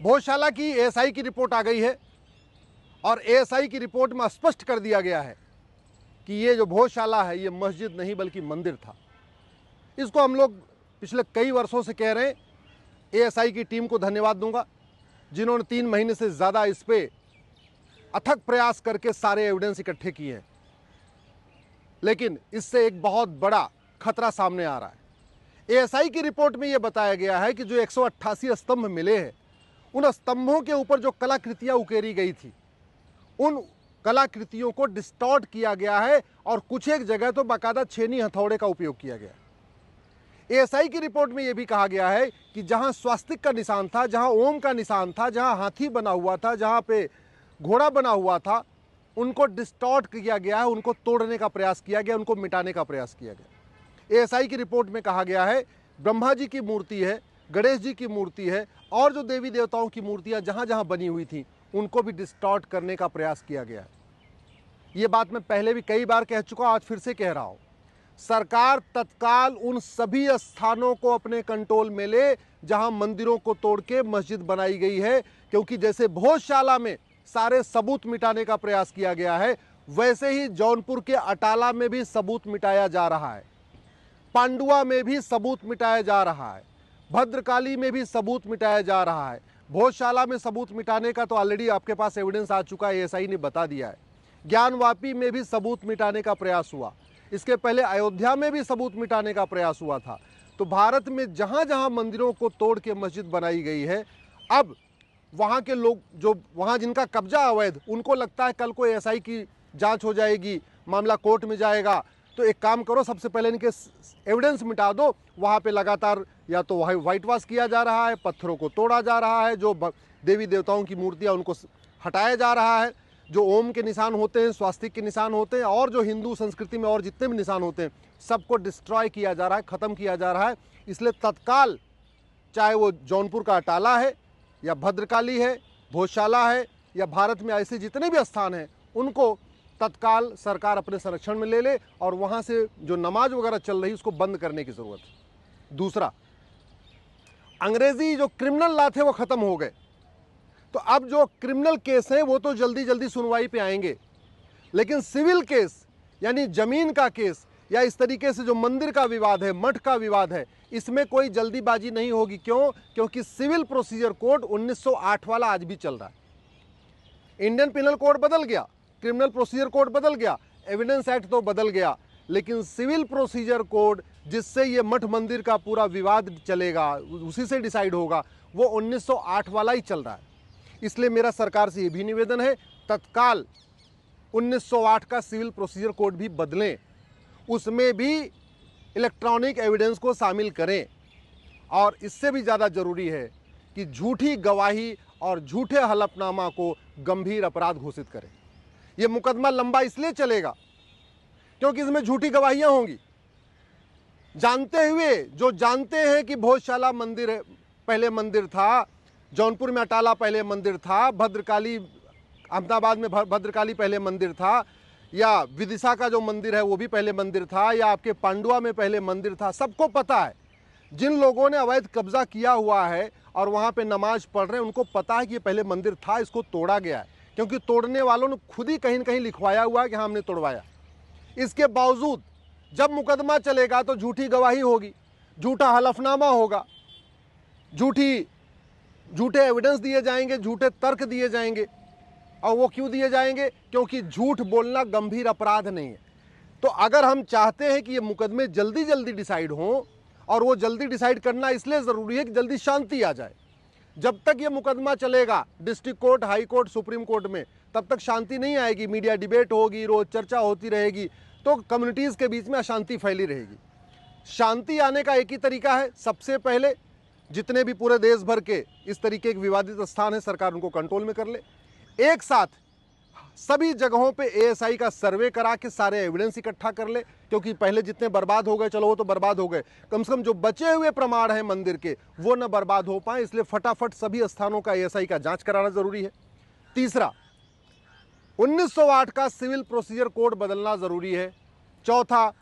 भोजशाला की एएसआई की रिपोर्ट आ गई है और एएसआई की रिपोर्ट में स्पष्ट कर दिया गया है कि ये जो भोजशाला है ये मस्जिद नहीं बल्कि मंदिर था। इसको हम लोग पिछले कई वर्षों से कह रहे हैं। एएसआई की टीम को धन्यवाद दूंगा जिन्होंने 3 महीने से ज़्यादा इस पे अथक प्रयास करके सारे एविडेंस इकट्ठे किए हैं, लेकिन इससे एक बहुत बड़ा खतरा सामने आ रहा है। एएसआई की रिपोर्ट में यह बताया गया है कि जो 188 स्तंभ मिले हैं, उन स्तंभों के ऊपर जो कलाकृतियां उकेरी गई थी, उन कलाकृतियों को डिस्टॉर्ट किया गया है और कुछ एक जगह तो बाकायदा छेनी हथौड़े का उपयोग किया गया है। एएसआई की रिपोर्ट में यह भी कहा गया है कि जहां स्वास्तिक का निशान था, जहां ओम का निशान था, जहां हाथी बना हुआ था, जहां पे घोड़ा बना हुआ था, उनको डिस्टॉर्ट किया गया है, उनको तोड़ने का प्रयास किया गया, उनको मिटाने का प्रयास किया गया। एएसआई की रिपोर्ट में कहा गया है ब्रह्मा जी की मूर्ति है, गणेश जी की मूर्ति है और जो देवी देवताओं की मूर्तियां जहां जहां बनी हुई थी उनको भी डिस्टॉर्ट करने का प्रयास किया गया है। ये बात मैं पहले भी कई बार कह चुका, आज फिर से कह रहा हूं। सरकार तत्काल उन सभी स्थानों को अपने कंट्रोल में ले जहां मंदिरों को तोड़ के मस्जिद बनाई गई है, क्योंकि जैसे भोजशाला में सारे सबूत मिटाने का प्रयास किया गया है, वैसे ही जौनपुर के अटाला में भी सबूत मिटाया जा रहा है, पांडुआ में भी सबूत मिटाया जा रहा है, भद्रकाली में भी सबूत मिटाया जा रहा है। भोजशाला में सबूत मिटाने का तो ऑलरेडी आपके पास एविडेंस आ चुका है, एएसआई ने बता दिया है। ज्ञानवापी में भी सबूत मिटाने का प्रयास हुआ, इसके पहले अयोध्या में भी सबूत मिटाने का प्रयास हुआ था। तो भारत में जहां जहां मंदिरों को तोड़ के मस्जिद बनाई गई है, अब वहां के लोग जो वहां जिनका कब्जा अवैध, उनको लगता है कल को एएसआई की जांच हो जाएगी, मामला कोर्ट में जाएगा, तो एक काम करो, सबसे पहले इनके एविडेंस मिटा दो। वहां पे लगातार या तो व्हाइट वॉश किया जा रहा है, पत्थरों को तोड़ा जा रहा है, जो देवी देवताओं की मूर्तियां उनको हटाया जा रहा है, जो ओम के निशान होते हैं, स्वास्तिक के निशान होते हैं और जो हिंदू संस्कृति में और जितने भी निशान होते हैं सबको डिस्ट्रॉय किया जा रहा है, ख़त्म किया जा रहा है। इसलिए तत्काल, चाहे वो जौनपुर का अटाला है या भद्रकाली है, भोजशाला है या भारत में ऐसे जितने भी स्थान हैं, उनको तत्काल सरकार अपने संरक्षण में ले ले और वहाँ से जो नमाज वगैरह चल रही है उसको बंद करने की ज़रूरत है। दूसरा, अंग्रेजी जो क्रिमिनल लॉ थे वो ख़त्म हो गए, तो अब जो क्रिमिनल केस हैं वो तो जल्दी जल्दी सुनवाई पे आएंगे, लेकिन सिविल केस यानी ज़मीन का केस या इस तरीके से जो मंदिर का विवाद है, मठ का विवाद है, इसमें कोई जल्दीबाजी नहीं होगी। क्यों? क्योंकि सिविल प्रोसीजर कोड 1908 वाला आज भी चल रहा है। इंडियन पिनल कोड बदल गया, क्रिमिनल प्रोसीजर कोड बदल गया, एविडेंस एक्ट तो बदल गया, लेकिन सिविल प्रोसीजर कोड जिससे ये मठ मंदिर का पूरा विवाद चलेगा, उसी से डिसाइड होगा, वो 1908 वाला ही चल रहा है। इसलिए मेरा सरकार से ये भी निवेदन है, तत्काल 1908 का सिविल प्रोसीजर कोड भी बदलें, उसमें भी इलेक्ट्रॉनिक एविडेंस को शामिल करें। और इससे भी ज़्यादा ज़रूरी है कि झूठी गवाही और झूठे हलफनामा को गंभीर अपराध घोषित करें। ये मुकदमा लंबा इसलिए चलेगा क्योंकि इसमें झूठी गवाहियां होंगी। जानते हुए, जो जानते हैं कि भोजशाला मंदिर पहले मंदिर था, जौनपुर में अटाला पहले मंदिर था, भद्रकाली अहमदाबाद में भद्रकाली पहले मंदिर था, या विदिशा का जो मंदिर है वो भी पहले मंदिर था, या आपके पांडुआ में पहले मंदिर था, सबको पता है। जिन लोगों ने अवैध कब्जा किया हुआ है और वहाँ पे नमाज पढ़ रहे हैं, उनको पता है कि ये पहले मंदिर था, इसको तोड़ा गया है, क्योंकि तोड़ने वालों ने खुद ही कहीं न कहीं लिखवाया हुआ है कि हाँ हमने तोड़वाया। इसके बावजूद जब मुकदमा चलेगा तो झूठी गवाही होगी, झूठा हलफनामा होगा, झूठे एविडेंस दिए जाएंगे, झूठे तर्क दिए जाएंगे। और वो क्यों दिए जाएंगे? क्योंकि झूठ बोलना गंभीर अपराध नहीं है। तो अगर हम चाहते हैं कि ये मुकदमे जल्दी जल्दी डिसाइड हों, और वो जल्दी डिसाइड करना इसलिए ज़रूरी है कि जल्दी शांति आ जाए। जब तक ये मुकदमा चलेगा district court, high court, supreme court में, तब तक शांति नहीं आएगी। मीडिया डिबेट होगी, रोज चर्चा होती रहेगी, तो कम्युनिटीज़ के बीच में अशांति फैली रहेगी। शांति आने का एक ही तरीका है, सबसे पहले जितने भी पूरे देश भर के इस तरीके के विवादित स्थान है, सरकार उनको कंट्रोल में कर ले। एक साथ सभी जगहों पे एएसआई का सर्वे करा के सारे एविडेंस इकट्ठा कर ले, क्योंकि पहले जितने बर्बाद हो गए, चलो वो तो बर्बाद हो गए, कम से कम जो बचे हुए प्रमाण हैं मंदिर के वो न बर्बाद हो पाए। इसलिए फटाफट सभी स्थानों का एएसआई का जांच कराना जरूरी है। तीसरा, 1908 का सिविल प्रोसीजर कोड बदलना जरूरी है। चौथा,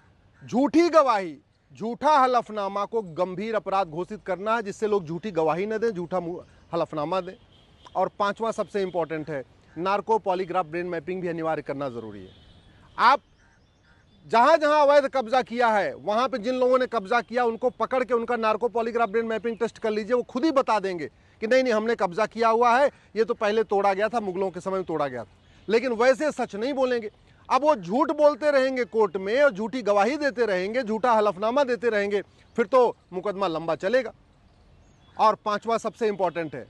झूठी गवाही, झूठा हलफनामा को गंभीर अपराध घोषित करना है, जिससे लोग झूठी गवाही न दें, झूठा हलफनामा दें। और पांचवा सबसे इंपॉर्टेंट है, नार्को पॉलीग्राफ ब्रेन मैपिंग भी अनिवार्य करना जरूरी है। आप जहां जहां अवैध कब्जा किया है, वहां पे जिन लोगों ने कब्जा किया उनको पकड़ के उनका narco polygraph brain mapping test कर लीजिए। वो खुद ही बता देंगे कि नहीं नहीं हमने कब्जा किया हुआ है, ये तो पहले तोड़ा गया था, मुगलों के समय में तोड़ा गया था। लेकिन वैसे सच नहीं बोलेंगे। अब वो झूठ बोलते रहेंगे कोर्ट में और झूठी गवाही देते रहेंगे, झूठा हलफनामा देते रहेंगे, फिर तो मुकदमा लंबा चलेगा। और पांचवा सबसे इंपॉर्टेंट है,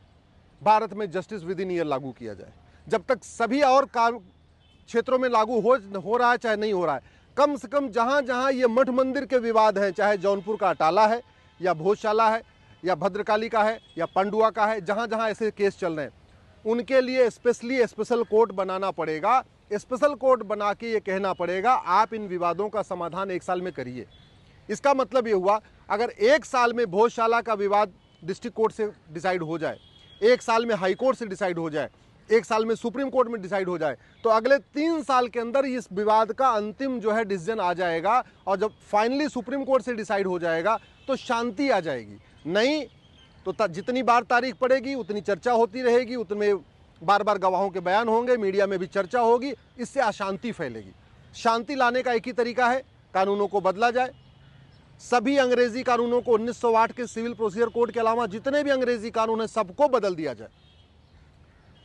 भारत में जस्टिस विद इन ईयर लागू किया जाए। जब तक सभी और क्षेत्रों में लागू हो रहा है चाहे नहीं हो रहा है, कम से कम जहां जहां ये मठ मंदिर के विवाद हैं, चाहे जौनपुर का अटाला है या भोजशाला है या भद्रकाली का है या पांडुआ का है, जहां जहां ऐसे केस चल रहे हैं, उनके लिए स्पेशल कोर्ट बनाना पड़ेगा। स्पेशल कोर्ट बना के ये कहना पड़ेगा आप इन विवादों का समाधान 1 साल में करिए। इसका मतलब ये हुआ, अगर 1 साल में भोजशाला का विवाद डिस्ट्रिक्ट कोर्ट से डिसाइड हो जाए, 1 साल में हाई कोर्ट से डिसाइड हो जाए, 1 साल में सुप्रीम कोर्ट में डिसाइड हो जाए, तो अगले 3 साल के अंदर इस विवाद का अंतिम जो है डिसीजन आ जाएगा। और जब फाइनली सुप्रीम कोर्ट से डिसाइड हो जाएगा तो शांति आ जाएगी। नहीं तो जितनी बार तारीख पड़ेगी उतनी चर्चा होती रहेगी, उतने बार बार गवाहों के बयान होंगे, मीडिया में भी चर्चा होगी, इससे अशांति फैलेगी। शांति लाने का एक ही तरीका है, कानूनों को बदला जाए। सभी अंग्रेजी कानूनों को 1908 के सिविल प्रोसीजर कोड के अलावा जितने भी अंग्रेजी कानून हैं सबको बदल दिया जाए।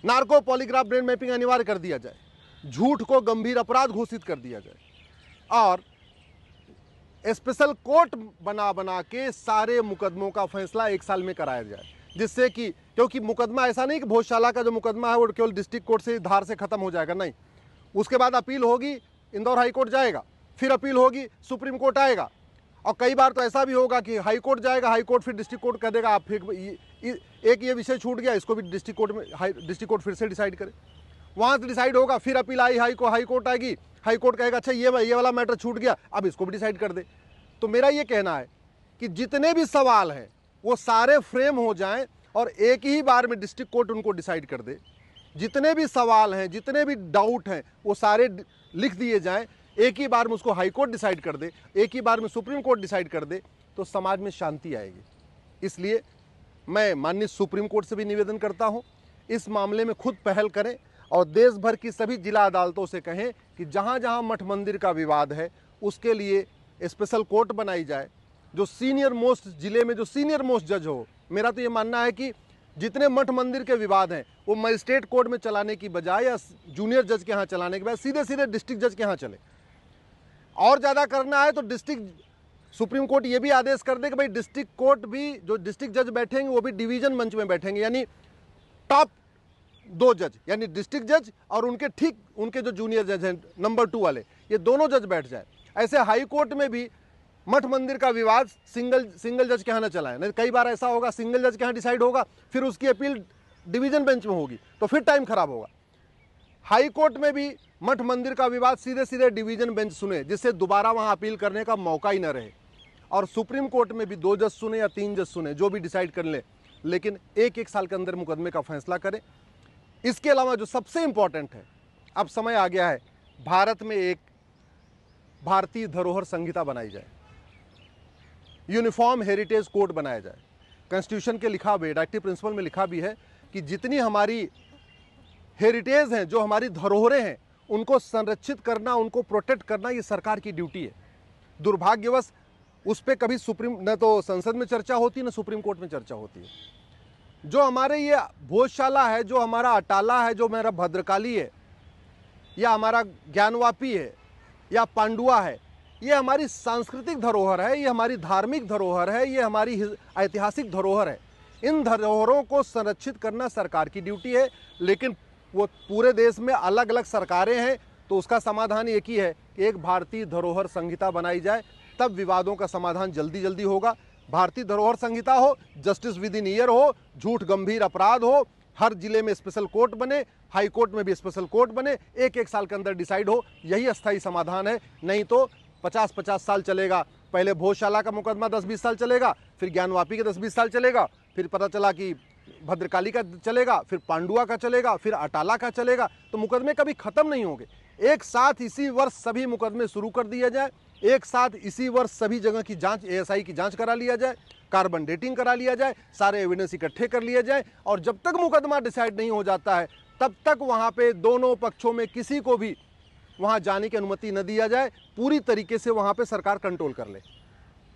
नार्को पॉलीग्राफ ब्रेन मैपिंग अनिवार्य कर दिया जाए, झूठ को गंभीर अपराध घोषित कर दिया जाए और स्पेशल कोर्ट बना के सारे मुकदमों का फैसला 1 साल में कराया जाए। जिससे कि, क्योंकि मुकदमा ऐसा नहीं कि भोजशाला का जो मुकदमा है वो केवल डिस्ट्रिक्ट कोर्ट से धार से खत्म हो जाएगा, नहीं, उसके बाद अपील होगी, इंदौर हाई कोर्ट जाएगा, फिर अपील होगी, सुप्रीम कोर्ट आएगा। और कई बार तो ऐसा भी होगा कि हाई कोर्ट जाएगा, हाई कोर्ट फिर डिस्ट्रिक्ट कोर्ट कर देगा, आप फिर एक ये विषय छूट गया, इसको भी डिस्ट्रिक्ट कोर्ट में डिस्ट्रिक्ट कोर्ट फिर से डिसाइड करे, वहाँ से डिसाइड होगा, फिर अपील आई हाई कोर्ट आएगी, हाई कोर्ट कहेगा अच्छा ये वाला मैटर छूट गया, अब इसको भी डिसाइड कर दे। तो मेरा ये कहना है कि जितने भी सवाल हैं वो सारे फ्रेम हो जाएं और एक ही बार में डिस्ट्रिक्ट कोर्ट उनको डिसाइड कर दे। जितने भी सवाल हैं, जितने भी डाउट हैं, वो सारे लिख दिए जाएं, एक ही बार में उसको हाई कोर्ट डिसाइड कर दे, एक ही बार में सुप्रीम कोर्ट डिसाइड कर दे, तो समाज में शांति आएगी। इसलिए मैं माननीय सुप्रीम कोर्ट से भी निवेदन करता हूं, इस मामले में खुद पहल करें और देश भर की सभी जिला अदालतों से कहें कि जहां जहां मठ मंदिर का विवाद है उसके लिए स्पेशल कोर्ट बनाई जाए, जो सीनियर मोस्ट जिले में जो सीनियर मोस्ट जज हो। मेरा तो ये मानना है कि जितने मठ मंदिर के विवाद हैं वो मजिस्ट्रेट कोर्ट में चलाने की बजाय या जूनियर जज के यहाँ चलाने के बजाय सीधे सीधे डिस्ट्रिक्ट जज के यहाँ चले। और ज़्यादा करना है तो सुप्रीम कोर्ट ये भी आदेश कर दे कि भाई डिस्ट्रिक्ट कोर्ट भी, जो डिस्ट्रिक्ट जज बैठेंगे वो भी डिवीजन मंच में बैठेंगे, यानी टॉप 2 जज, यानी डिस्ट्रिक्ट जज और उनके जो जूनियर जज हैं नंबर 2 वाले, ये दोनों जज बैठ जाए। ऐसे हाई कोर्ट में भी मठ मंदिर का विवाद सिंगल जज के यहाँ न चलाएं। नहीं, कई बार ऐसा होगा सिंगल जज के यहाँ डिसाइड होगा, फिर उसकी अपील डिवीजन बेंच में होगी, तो फिर टाइम खराब होगा। हाई कोर्ट में भी मठ मंदिर का विवाद सीधे सीधे डिवीजन बेंच सुने, जिससे दोबारा वहाँ अपील करने का मौका ही न रहे। और सुप्रीम कोर्ट में भी 2 जज सुने या 3 जज सुने, जो भी डिसाइड कर ले, लेकिन 1 साल के अंदर मुकदमे का फैसला करें। इसके अलावा जो सबसे इंपॉर्टेंट है, अब समय आ गया है भारत में एक भारतीय धरोहर संहिता बनाई जाए, यूनिफॉर्म हेरिटेज कोड बनाया जाए। कॉन्स्टिट्यूशन के लिखा भी, डायरेक्टिव प्रिंसिपल में लिखा भी है कि जितनी हमारी हेरिटेज हैं, जो हमारी धरोहरें हैं, उनको संरक्षित करना, उनको प्रोटेक्ट करना, ये सरकार की ड्यूटी है। दुर्भाग्यवश उस पर कभी न तो संसद में चर्चा होती है, न सुप्रीम कोर्ट में चर्चा होती है। जो हमारे ये भोजशाला है, जो हमारा अटाला है, जो हमारा भद्रकाली है, या हमारा ज्ञानवापी है, या पांडुआ है, ये हमारी सांस्कृतिक धरोहर है, ये हमारी धार्मिक धरोहर है, ये हमारी ऐतिहासिक धरोहर है। इन धरोहरों को संरक्षित करना सरकार की ड्यूटी है, लेकिन वो पूरे देश में अलग अलग सरकारें हैं, तो उसका समाधान एक ही है कि एक भारतीय धरोहर संहिता बनाई जाए, तब विवादों का समाधान जल्दी होगा। भारतीय धरोहर संहिता हो, जस्टिस विद इन ईयर हो, झूठ गंभीर अपराध हो, हर जिले में स्पेशल कोर्ट बने, हाई कोर्ट में भी स्पेशल कोर्ट बने, 1 साल के अंदर डिसाइड हो, यही अस्थायी समाधान है। नहीं तो 50-50 साल चलेगा। पहले भोजशाला का मुकदमा 10-20 साल चलेगा, फिर ज्ञानवापी के 10-20 साल चलेगा, फिर पता चला कि भद्रकाली का चलेगा, फिर पांडुआ का चलेगा, फिर अटाला का चलेगा, तो मुकदमे कभी खत्म नहीं होंगे। एक साथ इसी वर्ष सभी मुकदमे शुरू कर दिए जाए, एक साथ इसी वर्ष सभी जगह की जांच, ASI की जांच करा लिया जाए, कार्बन डेटिंग करा लिया जाए, सारे एविडेंस इकट्ठे कर लिए जाए, और जब तक मुकदमा डिसाइड नहीं हो जाता है तब तक वहाँ पे दोनों पक्षों में किसी को भी वहाँ जाने की अनुमति न दिया जाए। पूरी तरीके से वहाँ पे सरकार कंट्रोल कर ले।